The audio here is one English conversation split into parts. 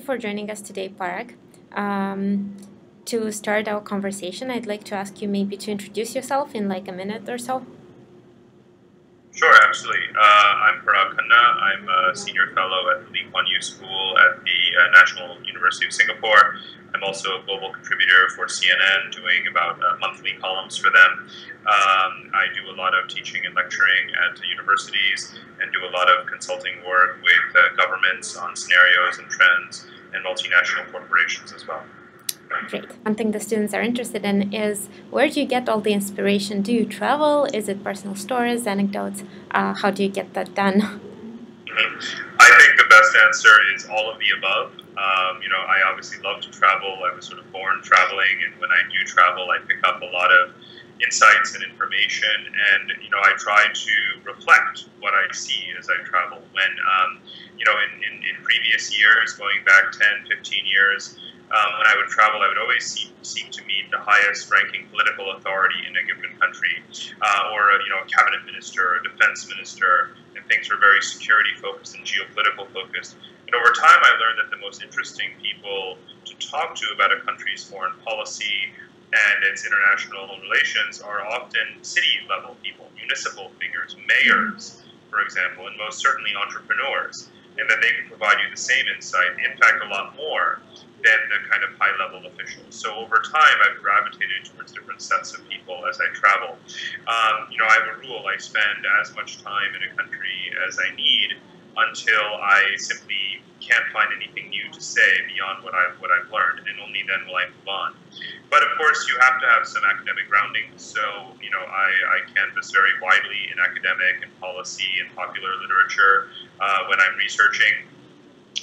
For joining us today, Parag. To start our conversation, I'd like to ask you maybe to introduce yourself in like a minute or so. Sure, absolutely. I'm Parag Khanna. I'm a senior fellow at the Lee Kuan Yew School at the National University of Singapore. I'm also a global contributor for CNN, doing about monthly columns for them. I do a lot of teaching and lecturing at universities and do a lot of consulting work with governments on scenarios and trends and multinational corporations as well. Great. One thing the students are interested in is where do you get all the inspiration? Do you travel? Is it personal stories, anecdotes? How do you get that done? I think the best answer is all of the above. I obviously love to travel. I was sort of born traveling, and when I do travel, I pick up a lot of insights and information, and I try to reflect what I see as I travel. When in previous years, going back 10, 15 years, when I would travel, I would always seek to meet the highest ranking political authority in a given country, or a cabinet minister, a defense minister, and things were very security focused and geopolitical focused. And over time, I learned that the most interesting people to talk to about a country's foreign policy and its international relations are often city-level people, municipal figures, mayors, for example, and most certainly entrepreneurs, and that they can provide you the same insight, in fact, a lot more than the kind of high-level officials. So over time, I've gravitated towards different sets of people as I travel. I have a rule. I spend as much time in a country as I need until I simply can't find anything new to say beyond what I've learned, and only then will I move on. But of course, you have to have some academic grounding. So, I canvass very widely in academic and policy and popular literature when I'm researching.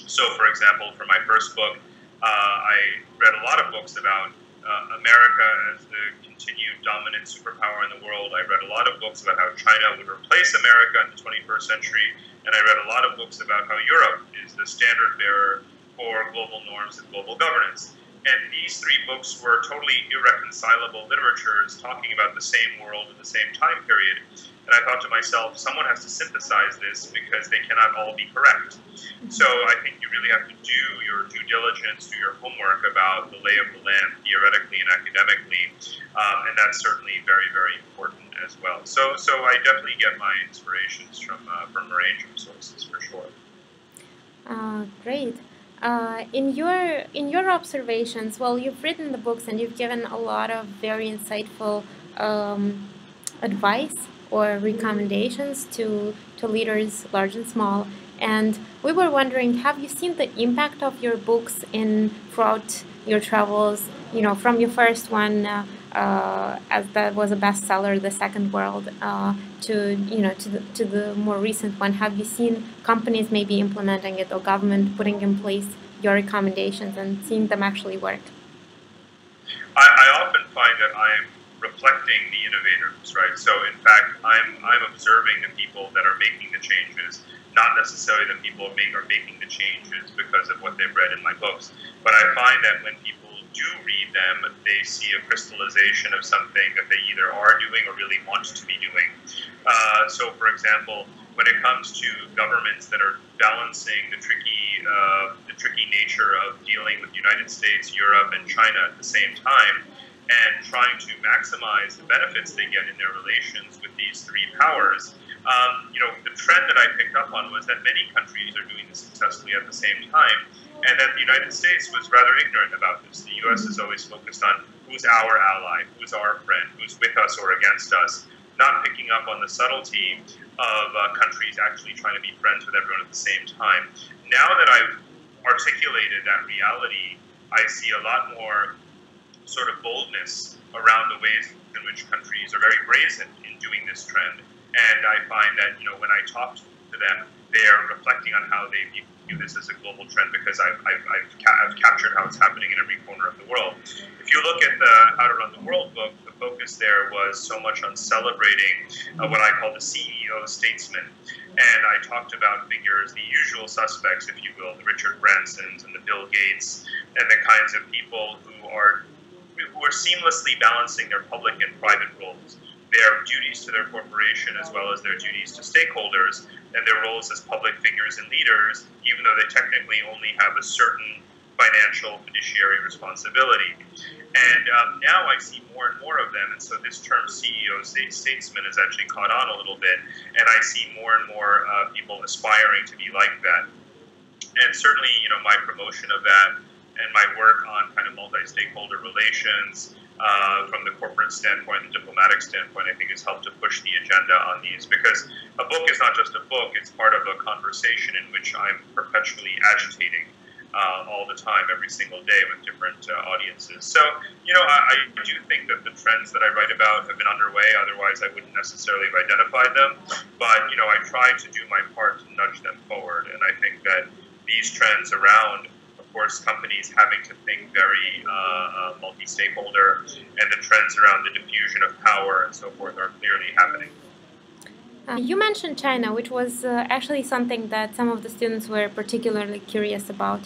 So, for example, for my first book, I read a lot of books about America as the continued dominant superpower in the world. I read a lot of books about how China would replace America in the 21st century, and I read a lot of books about how Europe is the standard bearer for global norms and global governance. And these three books were totally irreconcilable literatures talking about the same world in the same time period. And I thought to myself, someone has to synthesize this because they cannot all be correct. So I think you really have to do your due diligence, do your homework about the lay of the land theoretically and academically. And that's certainly very, very important as well. So I definitely get my inspirations from a range of sources for sure. Great. In your observations, well, you've written the books and you've given a lot of very insightful advice or recommendations to leaders, large and small. And we were wondering, have you seen the impact of your books throughout your travels? From your first one, as that was a bestseller, The Second World, to the more recent one. Have you seen companies maybe implementing it or government putting in place your recommendations and seeing them actually work? I often find that I'm reflecting the innovators, right? So in fact, I'm observing the people that are making the changes, not necessarily the people are making the changes because of what they've read in my books. But I find that when people do read them, they see a crystallization of something that they either are doing or really want to be doing. So for example, when it comes to governments that are balancing the tricky nature of dealing with the United States, Europe, and China at the same time, and trying to maximize the benefits they get in their relations with these three powers, the trend that I picked up on was that many countries are doing this successfully at the same time, and that the United States was rather ignorant about this. The U.S. is always focused on who's our ally, who's our friend, who's with us or against us, not picking up on the subtlety of countries actually trying to be friends with everyone at the same time. Now that I've articulated that reality, I see a lot more sort of boldness around the ways in which countries are very brazen in doing this trend. And I find that, when I talk to them, they're reflecting on how they view this as a global trend because I've captured how it's happening in every corner of the world. If you look at the How to Run the World book, the focus there was so much on celebrating what I call the CEO statesman. And I talked about figures, the usual suspects, if you will, the Richard Bransons and the Bill Gates, and the kinds of people who are seamlessly balancing their public and private roles. their duties to their corporation as well as their duties to stakeholders and their roles as public figures and leaders, even though they technically only have a certain financial fiduciary responsibility. And now I see more and more of them, and so this term CEO, statesman, has actually caught on a little bit, and I see more and more people aspiring to be like that. And certainly, my promotion of that and my work on kind of multi-stakeholder relations from the corporate standpoint, the diplomatic standpoint, I think has helped to push the agenda on these, because a book is not just a book, it's part of a conversation in which I'm perpetually agitating all the time, every single day with different audiences. So, I do think that the trends that I write about have been underway, otherwise I wouldn't necessarily have identified them, but, I try to do my part to nudge them forward, and I think that these trends around, of course, companies having to think very multi-stakeholder, and the trends around the diffusion of power and so forth are clearly happening. You mentioned China, which was actually something that some of the students were particularly curious about.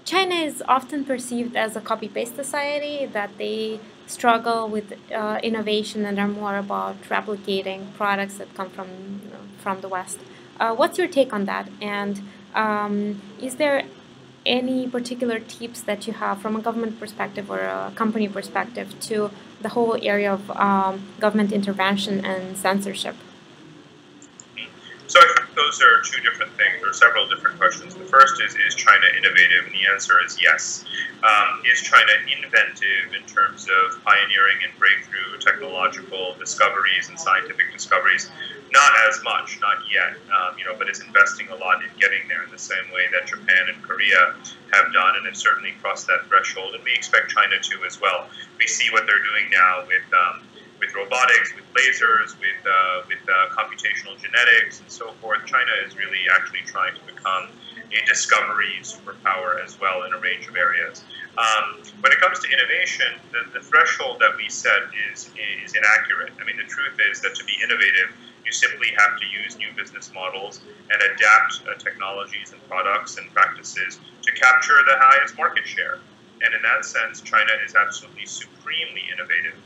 China is often perceived as a copy-paste society, that they struggle with innovation and are more about replicating products that come from the West. What's your take on that? And is there any particular tips that you have from a government perspective or a company perspective to the whole area of government intervention and censorship? So I think those are two different things, or several different questions. The first is China innovative? And the answer is yes. Is China inventive in terms of pioneering and breakthrough technological discoveries and scientific discoveries? Not as much, not yet, but is investing a lot in getting there in the same way that Japan and Korea have done, and have certainly crossed that threshold. And we expect China to as well. We see what they're doing now with robotics, with lasers, with computational genetics, and so forth. China is really actually trying to become a discovery superpower as well in a range of areas. When it comes to innovation, the threshold that we set is inaccurate. I mean, the truth is that to be innovative, you simply have to use new business models and adapt technologies and products and practices to capture the highest market share. And in that sense, China is absolutely supremely innovative.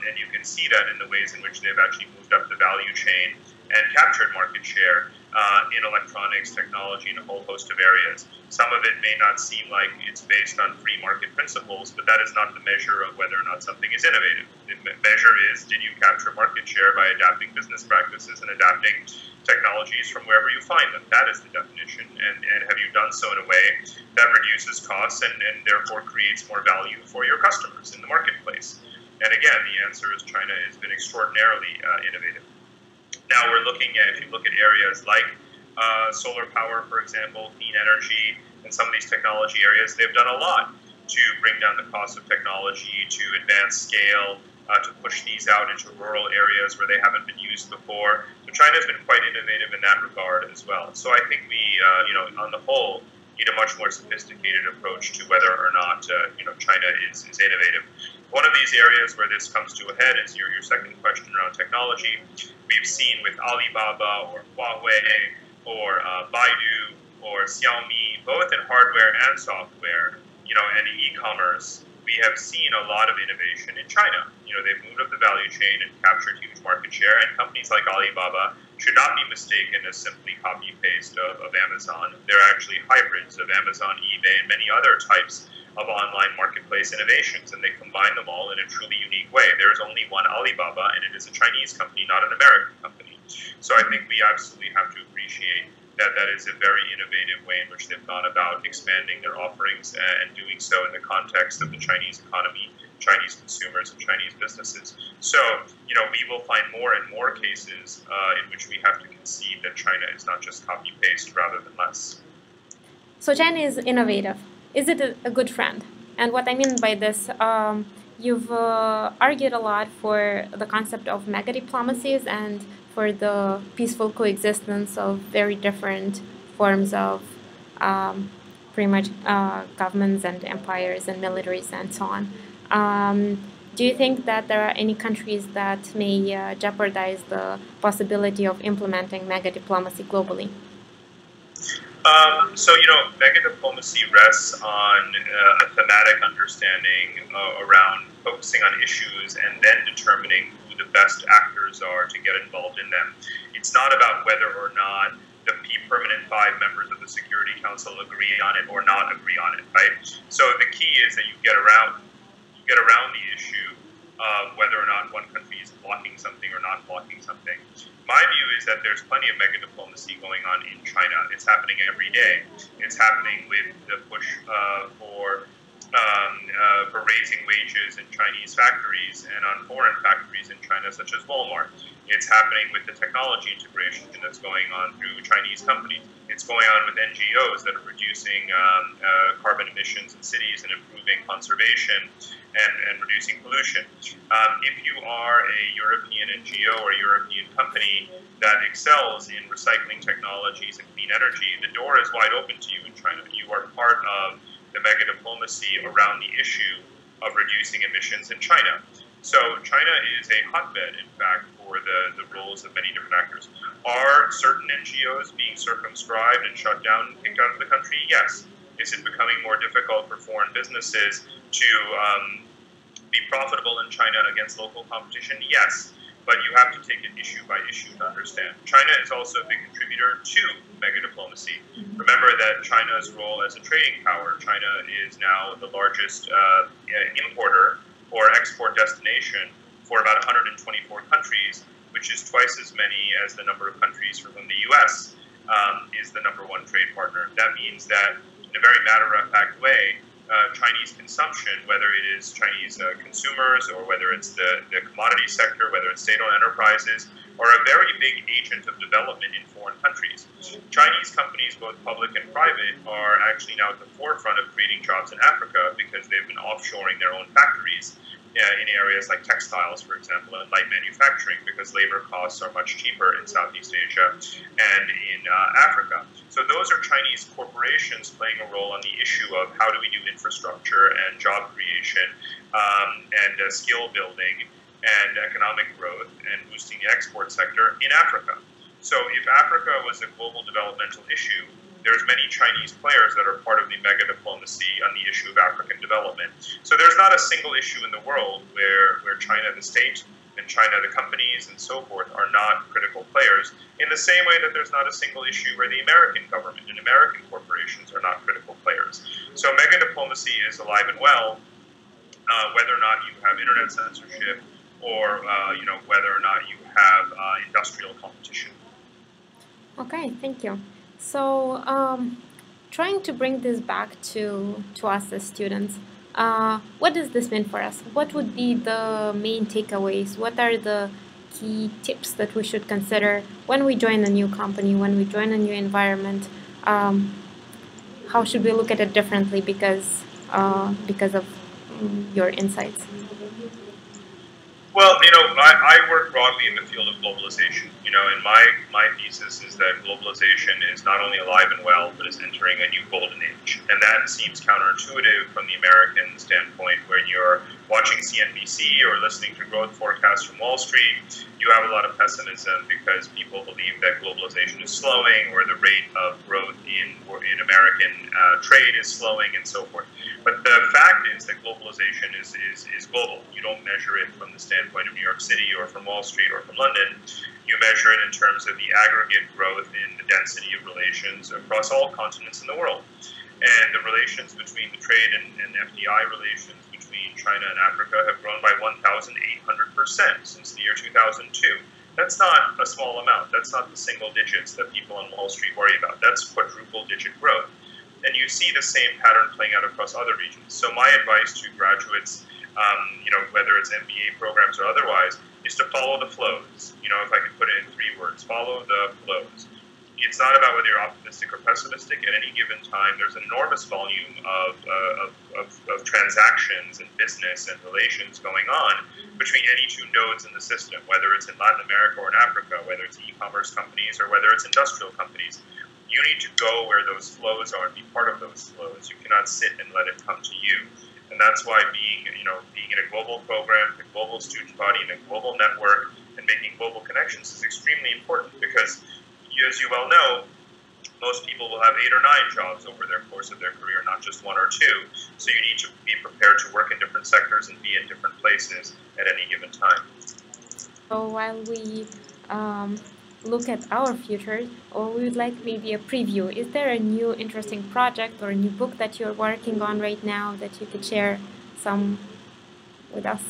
And you can see that in the ways in which they've actually moved up the value chain and captured market share in electronics, technology, and a whole host of areas. Some of it may not seem like it's based on free market principles, but that is not the measure of whether or not something is innovative. The measure is, did you capture market share by adapting business practices and adapting technologies from wherever you find them? That is the definition. And have you done so in a way that reduces costs and therefore creates more value for your customers in the marketplace? And again, the answer is China has been extraordinarily innovative. Now we're looking at, if you look at areas like solar power, for example, clean energy, and some of these technology areas, they've done a lot to bring down the cost of technology, to advance scale, to push these out into rural areas where they haven't been used before. So China's been quite innovative in that regard as well. So I think we, on the whole, need a much more sophisticated approach to whether or not, China is innovative. One of these areas where this comes to a head is your second question around technology. We've seen with Alibaba or Huawei or Baidu or Xiaomi, both in hardware and software, and e-commerce, we have seen a lot of innovation in China. They've moved up the value chain and captured huge market share, and companies like Alibaba should not be mistaken as simply copy-paste of Amazon. They're actually hybrids of Amazon, eBay, and many other types of online marketplace innovations, and they combine them all in a truly unique way. There is only one Alibaba, and it is a Chinese company, not an American company. So I think we absolutely have to appreciate that is a very innovative way in which they've gone about expanding their offerings and doing so in the context of the Chinese economy, Chinese consumers, and Chinese businesses. So, we will find more and more cases in which we have to concede that China is not just copy-paste rather than less. So China is innovative. Is it a good friend? And what I mean by this, you've argued a lot for the concept of mega diplomacies and for the peaceful coexistence of very different forms of pretty much governments and empires and militaries and so on. Do you think that there are any countries that may jeopardize the possibility of implementing mega diplomacy globally? So, mega diplomacy rests on a thematic understanding around focusing on issues and then determining who the best actors are to get involved in them. It's not about whether or not the permanent five members of the Security Council agree on it or not agree on it, right? So the key is that you get around the issue of whether or not one country is blocking something or not blocking something. My view is that there's plenty of mega diplomacy going on in China. It's happening every day. It's happening with the push for raising wages in Chinese factories and on foreign factories in China, such as Walmart. It's happening with the technology integration that's going on through Chinese companies. It's going on with NGOs that are reducing carbon emissions in cities and improving conservation and reducing pollution. If you are a European NGO or European company that excels in recycling technologies and clean energy, the door is wide open to you in China. You are part of the mega diplomacy around the issue of reducing emissions in China. So China is a hotbed, in fact, for the roles of many different actors. Are certain NGOs being circumscribed and shut down and kicked out of the country? Yes. Is it becoming more difficult for foreign businesses to be profitable in China against local competition? Yes. But you have to take it issue by issue to understand. China is also a big contributor to mega diplomacy. Remember that China's role as a trading power, China is now the largest importer or export destination for about 124 countries, which is twice as many as the number of countries for whom the U.S. Is the number one trade partner. That means that in a very matter-of-fact way, Chinese consumption, whether it is Chinese consumers or whether it's the commodity sector, whether it's state-owned enterprises, are a very big agent of development in foreign countries. Chinese companies, both public and private, are actually now at the forefront of creating jobs in Africa because they've been offshoring their own factories in areas like textiles, for example, and light manufacturing, because labor costs are much cheaper in Southeast Asia and in Africa. So those are Chinese corporations playing a role on the issue of how do we do infrastructure and job creation and skill building and economic growth and boosting the export sector in Africa. So if Africa was a global developmental issue, there's many Chinese players that are part of the mega diplomacy on the issue of African development. So there's not a single issue in the world where China, the state, and China, the companies, and so forth, are not critical players, in the same way that there's not a single issue where the American government and American corporations are not critical players. So mega diplomacy is alive and well, whether or not you have internet censorship or whether or not you have industrial competition. Okay, thank you. So, trying to bring this back to us as students, what does this mean for us? What would be the main takeaways? What are the key tips that we should consider when we join a new company, when we join a new environment? How should we look at it differently because of your insights? Well, I work broadly in the field of globalization. And my thesis is that globalization is not only alive and well, but is entering a new golden age. And that seems counterintuitive from the American standpoint. When you're watching CNBC or listening to growth forecasts from Wall Street, you have a lot of pessimism because people believe that globalization is slowing or the rate of growth in American trade is slowing and so forth. But the fact is that globalization is global. You don't measure it from the standpoint of New York City or from Wall Street or from London. You measure it in terms of the aggregate growth in the density of relations across all continents in the world. And the relations between the trade and FDI relations between China and Africa have grown by 1,800% since the year 2002. That's not a small amount. That's not the single digits that people on Wall Street worry about. That's quadruple digit growth. And you see the same pattern playing out across other regions. So my advice to graduates, whether it's MBA programs or otherwise, is to follow the flows. If I could put it in 3 words, follow the flows. It's not about whether you're optimistic or pessimistic. At any given time, there's an enormous volume of transactions and business and relations going on between any 2 nodes in the system, whether it's in Latin America or in Africa, whether it's e-commerce companies or whether it's industrial companies. You need to go where those flows are and be part of those flows. You cannot sit and let it come to you. And that's why being in a global program, a global student body, and a global network, and making global connections is extremely important because, as you well know, most people will have 8 or 9 jobs over their course of their career, not just 1 or 2. So you need to be prepared to work in different sectors and be in different places at any given time. So while we look at our future, or we would like maybe a preview, is there a new interesting project or a new book that you're working on right now that you could share some with us?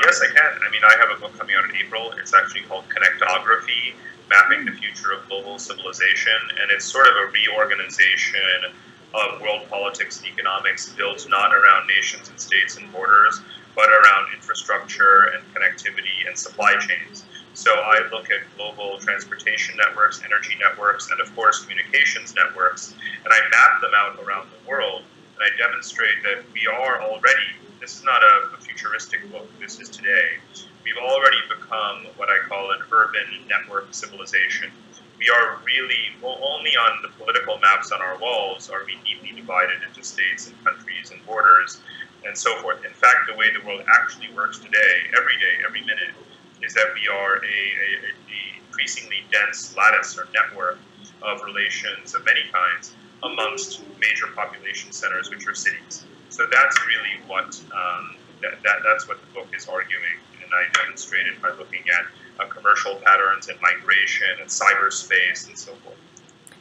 Yes, I can. I mean, I have a book coming out in April. It's actually called Connectography, Mapping the Future of Global Civilization, and it's sort of a reorganization of world politics and economics built not around nations and states and borders, but around infrastructure and connectivity and supply chains. So I look at global transportation networks, energy networks, and of course communications networks, and I map them out around the world, and I demonstrate that we are already, this is not a futuristic book, this is today, we've already become what I call an urban network civilization. We are really, well, only on the political maps on our walls are we deeply divided into states and countries and borders and so forth. In fact, the way the world actually works today, every minute, is that we are a increasingly dense lattice or network of relations of many kinds amongst major population centers, which are cities. So that's really what that's what the book is arguing, and I demonstrate it by looking at commercial patterns and migration and cyberspace and so forth.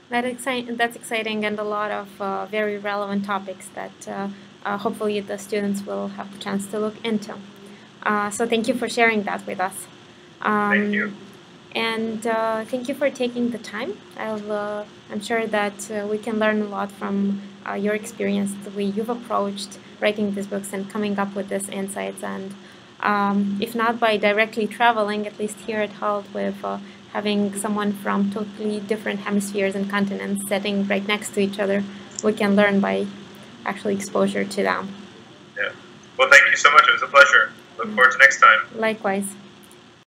That's exciting, and a lot of very relevant topics that hopefully the students will have the chance to look into. So thank you for sharing that with us. Thank you. And thank you for taking the time. I'm sure that we can learn a lot from your experience, the way you've approached writing these books and coming up with these insights. And if not by directly traveling, at least here at Hult with having someone from totally different hemispheres and continents sitting right next to each other, we can learn by actually exposure to them. Yeah. Well, thank you so much. It was a pleasure. Look forward to next time. Likewise.